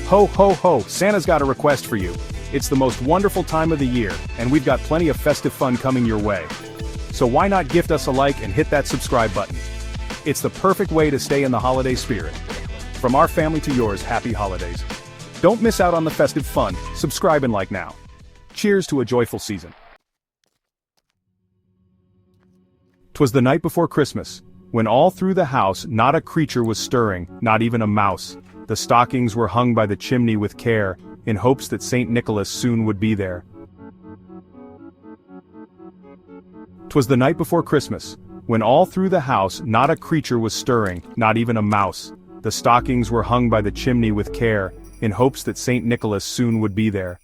Ho ho ho, Santa's got a request for you. It's the most wonderful time of the year, and we've got plenty of festive fun coming your way. So why not gift us a like and hit that subscribe button? It's the perfect way to stay in the holiday spirit. From our family to yours, happy holidays. Don't miss out on the festive fun, subscribe and like now. Cheers to a joyful season. 'Twas the night before Christmas, when all through the house not a creature was stirring, not even a mouse. The stockings were hung by the chimney with care, in hopes that Saint Nicholas soon would be there. 'Twas the night before Christmas, when all through the house not a creature was stirring, not even a mouse. The stockings were hung by the chimney with care, in hopes that Saint Nicholas soon would be there.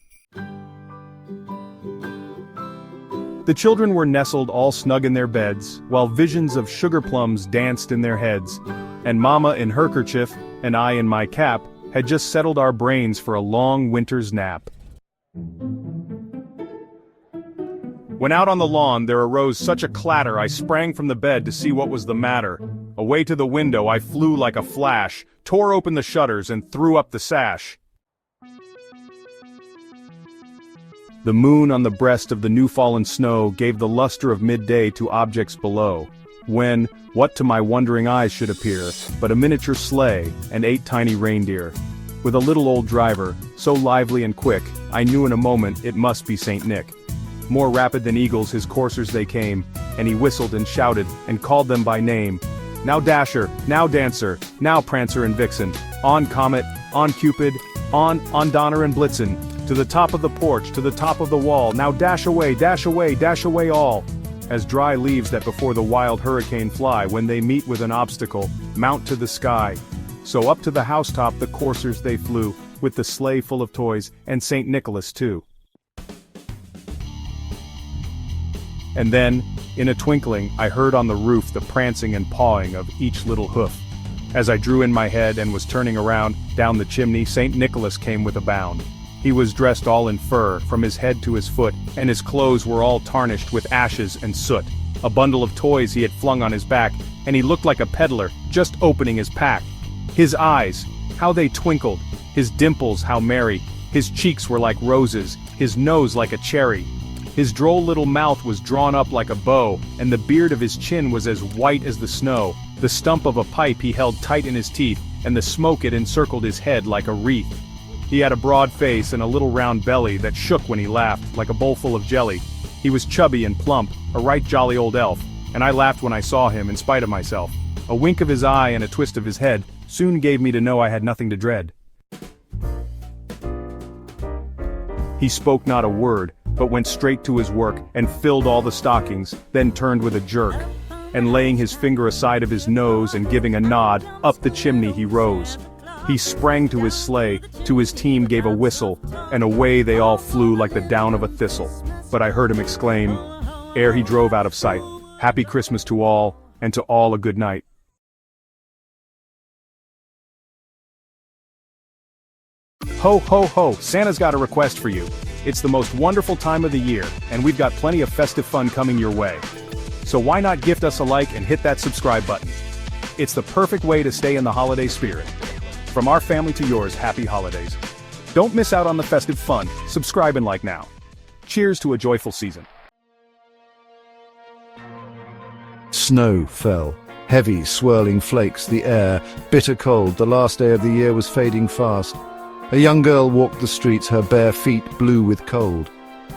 The children were nestled all snug in their beds, while visions of sugar plums danced in their heads, and Mama in her kerchief, and I in my cap, had just settled our brains for a long winter's nap. When out on the lawn there arose such a clatter I sprang from the bed to see what was the matter. Away to the window I flew like a flash, tore open the shutters and threw up the sash. The moon on the breast of the new-fallen snow gave the luster of midday to objects below, when, what to my wondering eyes should appear, but a miniature sleigh, and 8 tiny reindeer. With a little old driver, so lively and quick, I knew in a moment it must be Saint Nick. More rapid than eagles his coursers they came, and he whistled and shouted, and called them by name. Now Dasher, now Dancer, now Prancer and Vixen, on Comet, on Cupid, on Donner and Blitzen, to the top of the porch, to the top of the wall, now dash away, dash away, dash away all. As dry leaves that before the wild hurricane fly when they meet with an obstacle, mount to the sky. So up to the housetop the coursers they flew, with the sleigh full of toys, and Saint Nicholas too. And then, in a twinkling, I heard on the roof the prancing and pawing of each little hoof. As I drew in my head and was turning around, down the chimney Saint Nicholas came with a bound. He was dressed all in fur, from his head to his foot, and his clothes were all tarnished with ashes and soot. A bundle of toys he had flung on his back, and he looked like a peddler, just opening his pack. His eyes, how they twinkled, his dimples how merry, his cheeks were like roses, his nose like a cherry. His droll little mouth was drawn up like a bow, and the beard of his chin was as white as the snow. The stump of a pipe he held tight in his teeth, and the smoke it encircled his head like a wreath. He had a broad face and a little round belly that shook when he laughed, like a bowl full of jelly. He was chubby and plump, a right jolly old elf, and I laughed when I saw him in spite of myself. A wink of his eye and a twist of his head soon gave me to know I had nothing to dread. He spoke not a word, but went straight to his work and filled all the stockings, then turned with a jerk. And laying his finger aside of his nose and giving a nod, up the chimney he rose. He sprang to his sleigh, to his team gave a whistle, and away they all flew like the down of a thistle. But I heard him exclaim, ere he drove out of sight, "Happy Christmas to all, and to all a good night." Ho ho ho, Santa's got a request for you. It's the most wonderful time of the year, and we've got plenty of festive fun coming your way. So why not gift us a like and hit that subscribe button? It's the perfect way to stay in the holiday spirit. From our family to yours, happy holidays. Don't miss out on the festive fun, subscribe and like now. Cheers to a joyful season. Snow fell. Heavy, swirling flakes, the air, bitter cold, the last day of the year was fading fast. A young girl walked the streets, her bare feet blue with cold.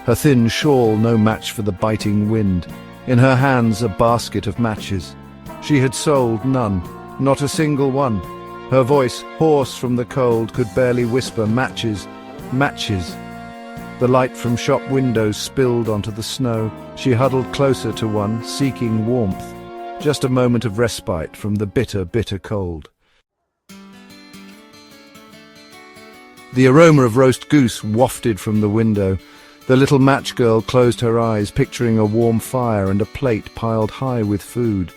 Her thin shawl no match for the biting wind. In her hands a basket of matches. She had sold none, not a single one. Her voice, hoarse from the cold, could barely whisper, "Matches, matches." The light from shop windows spilled onto the snow. She huddled closer to one, seeking warmth. Just a moment of respite from the bitter, bitter cold. The aroma of roast goose wafted from the window. The little match girl closed her eyes, picturing a warm fire and a plate piled high with food.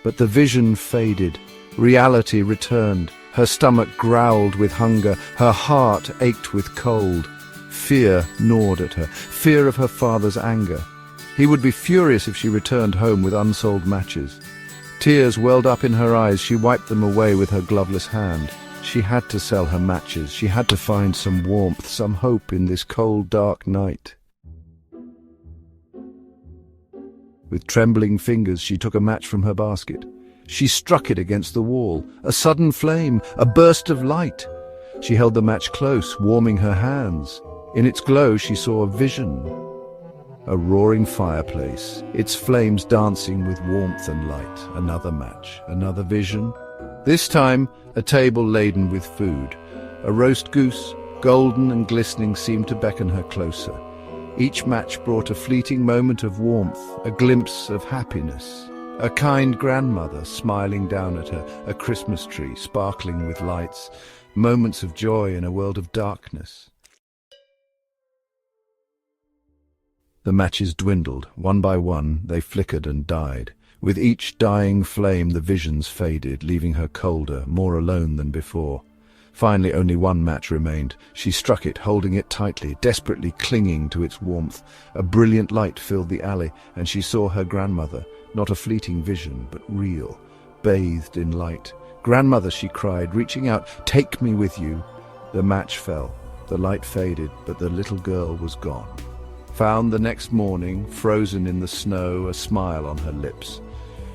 But the vision faded. Reality returned. Her stomach growled with hunger. Her heart ached with cold. Fear gnawed at her. Fear of her father's anger. He would be furious if she returned home with unsold matches. Tears welled up in her eyes. She wiped them away with her gloveless hand. She had to sell her matches. She had to find some warmth, some hope in this cold, dark night. With trembling fingers, she took a match from her basket. She struck it against the wall. A sudden flame, a burst of light. She held the match close, warming her hands. In its glow, she saw a vision. A roaring fireplace, its flames dancing with warmth and light. Another match, another vision. This time, a table laden with food. A roast goose, golden and glistening, seemed to beckon her closer. Each match brought a fleeting moment of warmth, a glimpse of happiness. A kind grandmother smiling down at her, a Christmas tree sparkling with lights, moments of joy in a world of darkness. The matches dwindled. One by one, they flickered and died. With each dying flame, the visions faded, leaving her colder, more alone than before. Finally, only one match remained. She struck it, holding it tightly, desperately clinging to its warmth. A brilliant light filled the alley, and she saw her grandmother, not a fleeting vision, but real, bathed in light. "Grandmother," she cried, reaching out, "take me with you." The match fell. The light faded, but the little girl was gone. Found the next morning, frozen in the snow, a smile on her lips.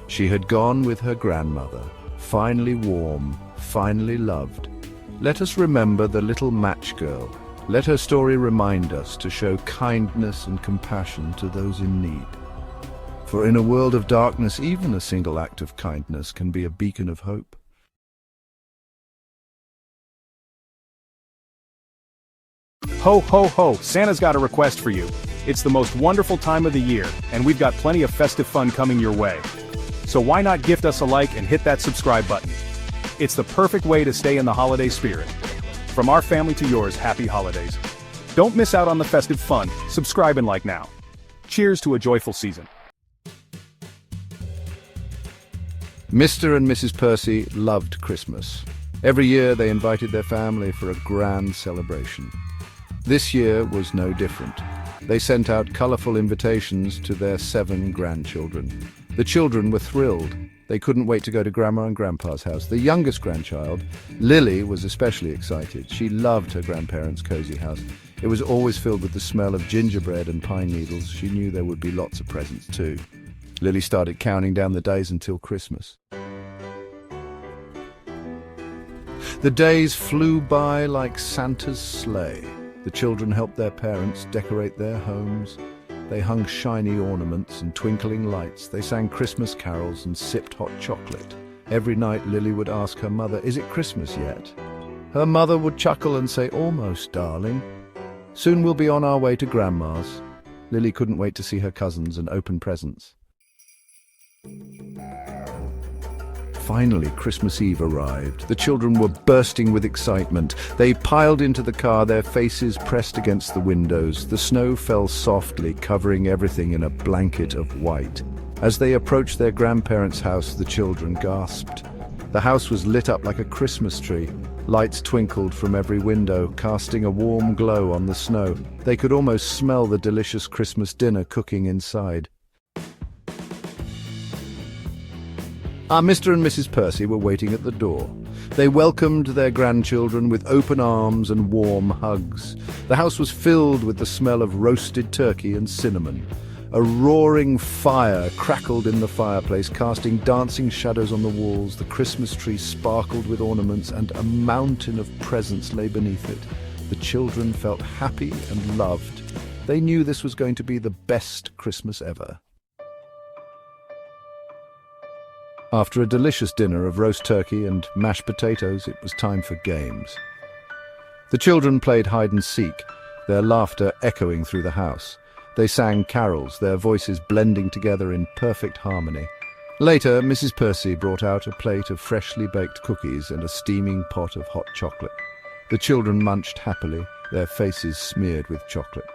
She had gone with her grandmother, finally warm, finally loved. Let us remember the little match girl. Let her story remind us to show kindness and compassion to those in need. For in a world of darkness, even a single act of kindness can be a beacon of hope. Ho, ho, ho! Santa's got a request for you. It's the most wonderful time of the year, and we've got plenty of festive fun coming your way. So why not gift us a like and hit that subscribe button? It's the perfect way to stay in the holiday spirit. From our family to yours, happy holidays. Don't miss out on the festive fun. Subscribe and like now. Cheers to a joyful season. Mr. and Mrs. Percy loved Christmas. Every year they invited their family for a grand celebration. This year was no different. They sent out colourful invitations to their 7 grandchildren. The children were thrilled. They couldn't wait to go to Grandma and Grandpa's house. The youngest grandchild, Lily, was especially excited. She loved her grandparents' cosy house. It was always filled with the smell of gingerbread and pine needles. She knew there would be lots of presents too. Lily started counting down the days until Christmas. The days flew by like Santa's sleigh. The children helped their parents decorate their homes. They hung shiny ornaments and twinkling lights. They sang Christmas carols and sipped hot chocolate. Every night Lily would ask her mother, "Is it Christmas yet?" Her mother would chuckle and say, "Almost, darling. Soon we'll be on our way to Grandma's." Lily couldn't wait to see her cousins and open presents. Finally, Christmas Eve arrived. The children were bursting with excitement. They piled into the car, their faces pressed against the windows. The snow fell softly, covering everything in a blanket of white. As they approached their grandparents' house, the children gasped. The house was lit up like a Christmas tree. Lights twinkled from every window, casting a warm glow on the snow. They could almost smell the delicious Christmas dinner cooking inside. Mr. and Mrs. Percy were waiting at the door. They welcomed their grandchildren with open arms and warm hugs. The house was filled with the smell of roasted turkey and cinnamon. A roaring fire crackled in the fireplace, casting dancing shadows on the walls. The Christmas tree sparkled with ornaments, and a mountain of presents lay beneath it. The children felt happy and loved. They knew this was going to be the best Christmas ever. After a delicious dinner of roast turkey and mashed potatoes, it was time for games. The children played hide and seek, their laughter echoing through the house. They sang carols, their voices blending together in perfect harmony. Later, Mrs. Percy brought out a plate of freshly baked cookies and a steaming pot of hot chocolate. The children munched happily, their faces smeared with chocolate.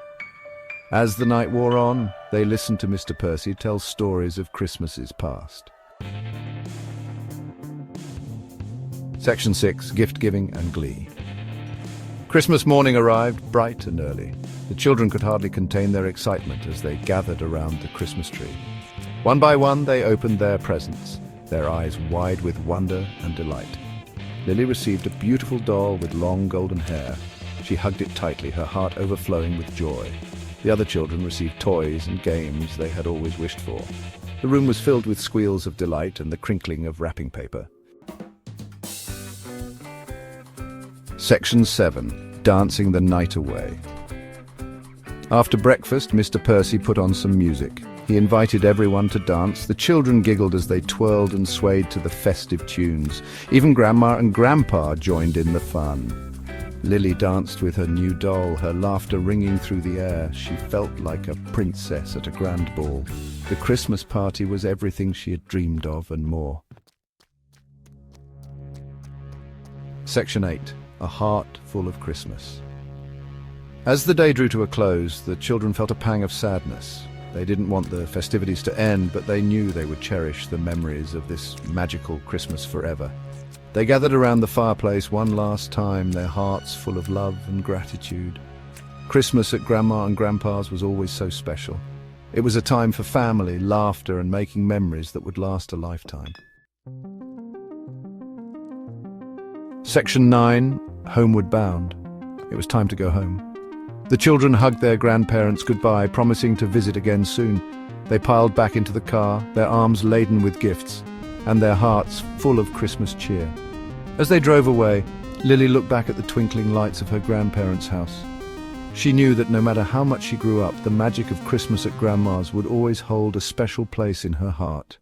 As the night wore on, they listened to Mr. Percy tell stories of Christmases past. Section 6. Gift-giving and Glee. Christmas morning arrived, bright and early. The children could hardly contain their excitement as they gathered around the Christmas tree. One by one they opened their presents, their eyes wide with wonder and delight. Lily received a beautiful doll with long golden hair. She hugged it tightly, her heart overflowing with joy. The other children received toys and games they had always wished for. The room was filled with squeals of delight and the crinkling of wrapping paper. Section 7. Dancing the Night Away. After breakfast, Mr. Percy put on some music. He invited everyone to dance. The children giggled as they twirled and swayed to the festive tunes. Even Grandma and Grandpa joined in the fun. Lily danced with her new doll, her laughter ringing through the air. She felt like a princess at a grand ball. The Christmas party was everything she had dreamed of and more. Section 8. A Heart Full of Christmas. As the day drew to a close, the children felt a pang of sadness. They didn't want the festivities to end, but they knew they would cherish the memories of this magical Christmas forever. They gathered around the fireplace one last time, their hearts full of love and gratitude. Christmas at Grandma and Grandpa's was always so special. It was a time for family, laughter, and making memories that would last a lifetime. Section 9. Homeward Bound. It was time to go home. The children hugged their grandparents goodbye, promising to visit again soon. They piled back into the car, their arms laden with gifts, and their hearts full of Christmas cheer. As they drove away, Lily looked back at the twinkling lights of her grandparents' house. She knew that no matter how much she grew up, the magic of Christmas at Grandma's would always hold a special place in her heart.